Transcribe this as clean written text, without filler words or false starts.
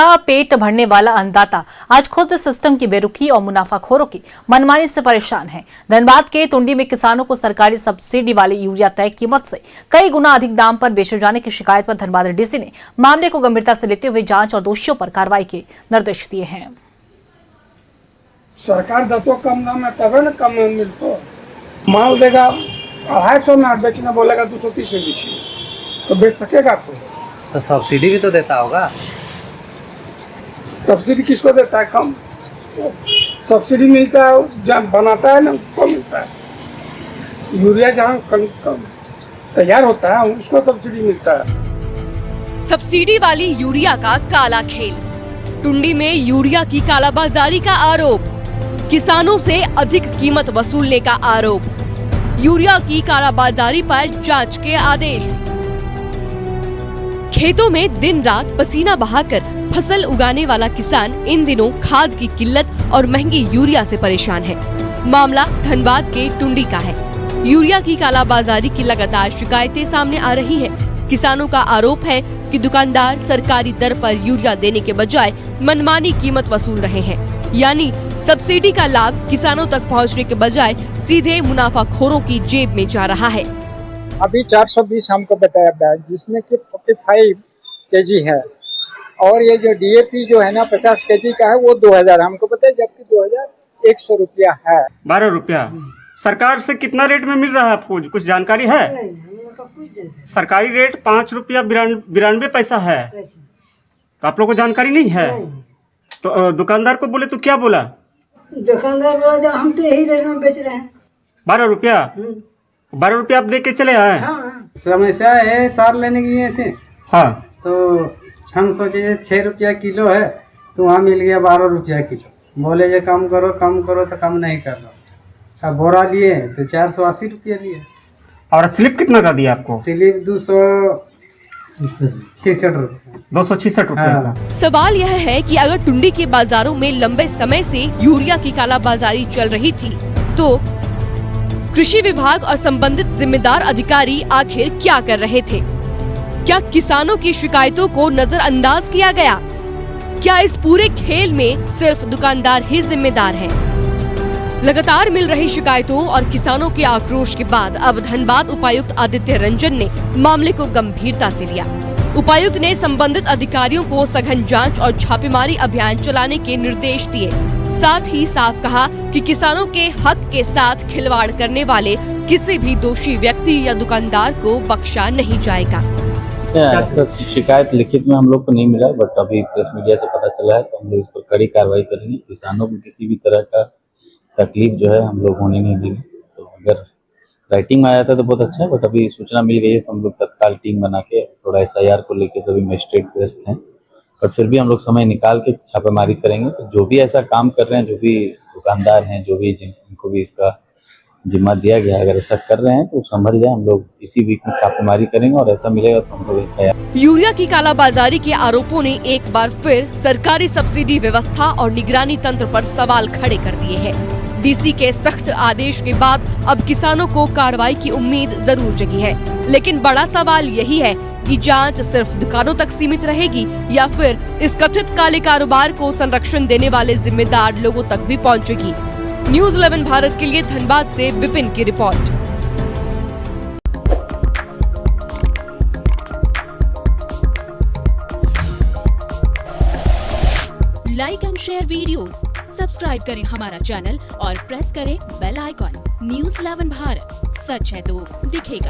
जिसका पेट भरने वाला अन्नदाता आज खुद सिस्टम की बेरुखी और मुनाफाखोरों की मनमानी से परेशान है। धनबाद के टुंडी में किसानों को सरकारी सब्सिडी वाली यूरिया तय कीमत से कई गुना अधिक दाम पर बेचे जाने की शिकायत पर धनबाद डीसी ने मामले को गंभीरता से लेते हुए जांच और दोषियों पर कार्रवाई के निर्देश दिए हैं। सरकार दसों कम दाम में तब न कम मिलता, माल देगा 250 में, बेचना बोलेगा 230 में बेचिए तो बेच सकेगा कोई? तो सब्सिडी भी तो देता होगा। सब्सिडी किसको देता है? कम सब्सिडी मिलता है जहाँ बनाता है ना उसको मिलता है। यूरिया जहाँ कम तैयार होता है उसको सब्सिडी मिलता है। सब्सिडी वाली यूरिया का काला खेल, टुंडी में यूरिया की कालाबाजारी का आरोप, किसानों से अधिक कीमत वसूलने का आरोप, यूरिया की कालाबाजारी पर जांच के आदेश। खेतों में दिन रात पसीना बहाकर फसल उगाने वाला किसान इन दिनों खाद की किल्लत और महंगी यूरिया से परेशान है। मामला धनबाद के टुंडी का है। यूरिया की कालाबाजारी की लगातार शिकायतें सामने आ रही हैं। किसानों का आरोप है कि दुकानदार सरकारी दर पर यूरिया देने के बजाय मनमानी कीमत वसूल रहे हैं, यानी सब्सिडी का लाभ किसानों तक पहुंचने के बजाय सीधे मुनाफाखोरों की जेब में जा रहा है। अभी 420 हमको बताया बैग, जिसमें कि 45 केजी है, और ये जो डीएपी जो है ना 50 केजी का है वो 2000 हमको बताया, जबकि 2100 रुपया है। 12 रुपया सरकार से कितना रेट में मिल रहा है आपको कुछ जानकारी है? सरकारी रेट 5 रुपया 92 पैसा है, तो आप लोग को जानकारी नहीं है? तो दुकानदार को बोले तो क्या बोला? दुकानदार बोला हम तो यही रेट में बेच रहे हैं। 12 रुपया 12 रुपया आप दे के चले आए? समस्या है, सार लेने गए थे। हाँ, तो हम सोचे 6 रुपया किलो है, तो वहाँ मिल गया 12 रुपया किलो। बोले जो कम करो तो कम नहीं कर रहा। अब बोरा लिए तो 480 रुपया लिए। और स्लिप कितना का दिया आपको? स्लिप 266 रुपया। 266 रुपया का। सवाल यह है कि अगर टुंडी के बाजारों में लंबे समय से यूरिया की कालाबाजारी चल रही थी, तो कृषि विभाग और संबंधित जिम्मेदार अधिकारी आखिर क्या कर रहे थे? क्या किसानों की शिकायतों को नजरअंदाज किया गया? क्या इस पूरे खेल में सिर्फ दुकानदार ही जिम्मेदार है? लगातार मिल रही शिकायतों और किसानों के आक्रोश के बाद अब धनबाद उपायुक्त आदित्य रंजन ने मामले को गंभीरता से लिया। उपायुक्त ने संबंधित अधिकारियों को सघन जांच और छापेमारी अभियान चलाने के निर्देश दिए। साथ ही साफ कहा कि किसानों के हक के साथ खिलवाड़ करने वाले किसी भी दोषी व्यक्ति या दुकानदार को बख्शा नहीं जाएगा। शिकायत लिखित में हम लोग को नहीं मिला, बट अभी प्रेस मीडिया से पता चला है, तो हम लोग इस पर कड़ी कार्रवाई करेंगे। किसानों को किसी भी तरह का तकलीफ जो है हम लोग होने नहीं देंगे। तो अगर राइटिंग में आया था तो बहुत अच्छा है, बट अभी सूचना मिल गई है तो हम लोग तत्काल टीम बना के थोड़ा SIR को लेके सभी मजिस्ट्रेट व्यस्त हैं, बट फिर भी हम लोग समय निकाल के छापेमारी करेंगे। तो जो भी ऐसा काम कर रहे हैं, जो भी दुकानदार हैं, जो भी जिनको भी इसका जिम्मा दिया गया है, अगर ऐसा कर रहे हैं तो संभल जाए। हम लोग इसी वीक में छापेमारी करेंगे और ऐसा मिलेगा तो हम लोग तैयार। यूरिया की कालाबाजारी के आरोपों ने एक बार फिर सरकारी सब्सिडी व्यवस्था और निगरानी तंत्र पर सवाल खड़े कर दिए हैं। डीसी के सख्त आदेश के बाद अब किसानों को कार्रवाई की उम्मीद जरूर जगी है, लेकिन बड़ा सवाल यही है कि जांच सिर्फ दुकानों तक सीमित रहेगी या फिर इस कथित काले कारोबार को संरक्षण देने वाले जिम्मेदार लोगों तक भी पहुंचेगी। न्यूज़ 11 भारत के लिए धनबाद से विपिन की report. Like and share videos, subscribe करें हमारा चैनल और प्रेस करें बेल आइकॉन। न्यूज़ 11 भारत, सच है तो दिखेगा।